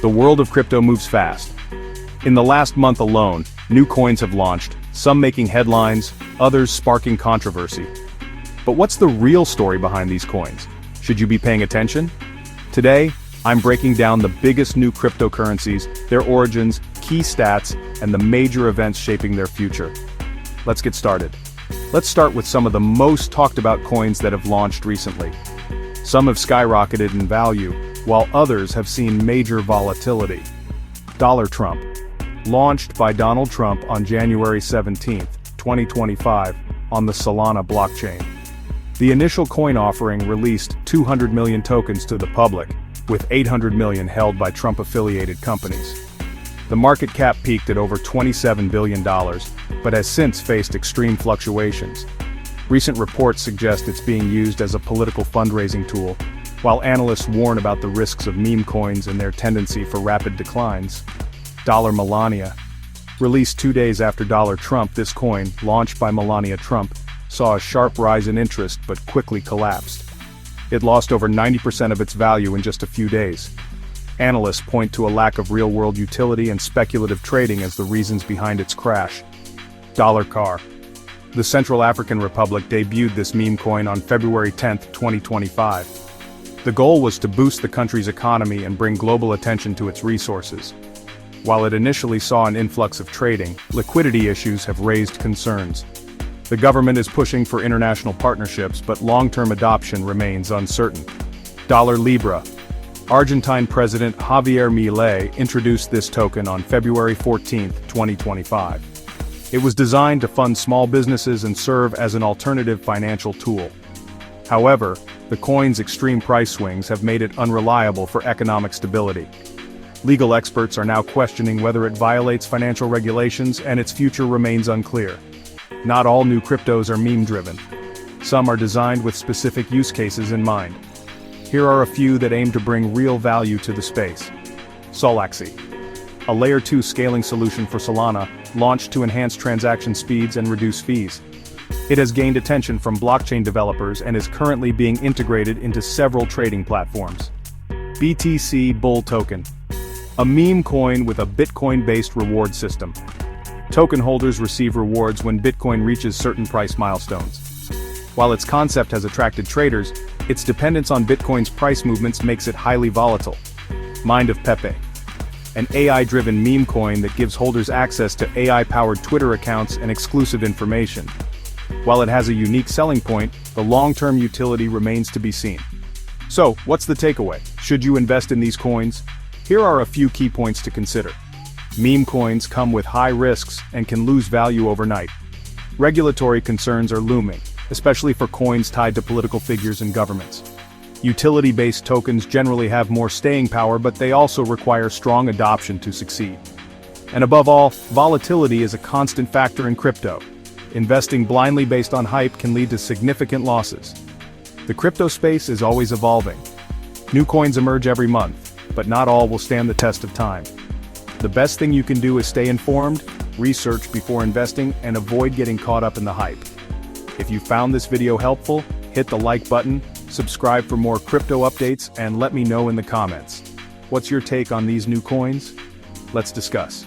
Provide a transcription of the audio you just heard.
The world of crypto moves fast. In the last month alone, new coins have launched, some making headlines, others sparking controversy. But what's the real story behind these coins? Should you be paying attention? Today, I'm breaking down the biggest new cryptocurrencies, their origins, key stats, and the major events shaping their future. Let's get started. Let's start with some of the most talked about coins that have launched recently. Some have skyrocketed in value, while others have seen major volatility. Trump. Launched by Donald Trump on January 17, 2025, on the Solana blockchain. The initial coin offering released 200 million tokens to the public, with 800 million held by Trump-affiliated companies. The market cap peaked at over $27 billion, but has since faced extreme fluctuations. Recent reports suggest it's being used as a political fundraising tool, while analysts warn about the risks of meme coins and their tendency for rapid declines. Melania. Released 2 days after Trump, this coin, launched by Melania Trump, saw a sharp rise in interest but quickly collapsed. It lost over 90% of its value in just a few days. Analysts point to a lack of real-world utility and speculative trading as the reasons behind its crash. CAR. The Central African Republic debuted this meme coin on February 10, 2025. The goal was to boost the country's economy and bring global attention to its resources. While it initially saw an influx of trading, liquidity issues have raised concerns. The government is pushing for international partnerships, but long-term adoption remains uncertain. LIBRA. Argentine President Javier Milei introduced this token on February 14, 2025. It was designed to fund small businesses and serve as an alternative financial tool. However, the coin's extreme price swings have made it unreliable for economic stability. Legal experts are now questioning whether it violates financial regulations, and its future remains unclear. Not all new cryptos are meme-driven. Some are designed with specific use cases in mind. Here are a few that aim to bring real value to the space. Solaxy. A Layer 2 scaling solution for Solana, launched to enhance transaction speeds and reduce fees. It has gained attention from blockchain developers and is currently being integrated into several trading platforms. BTC Bull Token. A meme coin with a Bitcoin-based reward system. Token holders receive rewards when Bitcoin reaches certain price milestones. While its concept has attracted traders, its dependence on Bitcoin's price movements makes it highly volatile. Mind of Pepe. An AI-driven meme coin that gives holders access to AI-powered Twitter accounts and exclusive information. While it has a unique selling point, the long-term utility remains to be seen. So, what's the takeaway? Should you invest in these coins? Here are a few key points to consider. Meme coins come with high risks and can lose value overnight. Regulatory concerns are looming, especially for coins tied to political figures and governments. Utility-based tokens generally have more staying power, but they also require strong adoption to succeed. And above all, volatility is a constant factor in crypto. Investing blindly based on hype can lead to significant losses. The crypto space is always evolving. New coins emerge every month, but not all will stand the test of time. The best thing you can do is stay informed, research before investing, and avoid getting caught up in the hype. If you found this video helpful, hit the like button, subscribe for more crypto updates, and let me know in the comments. What's your take on these new coins? Let's discuss.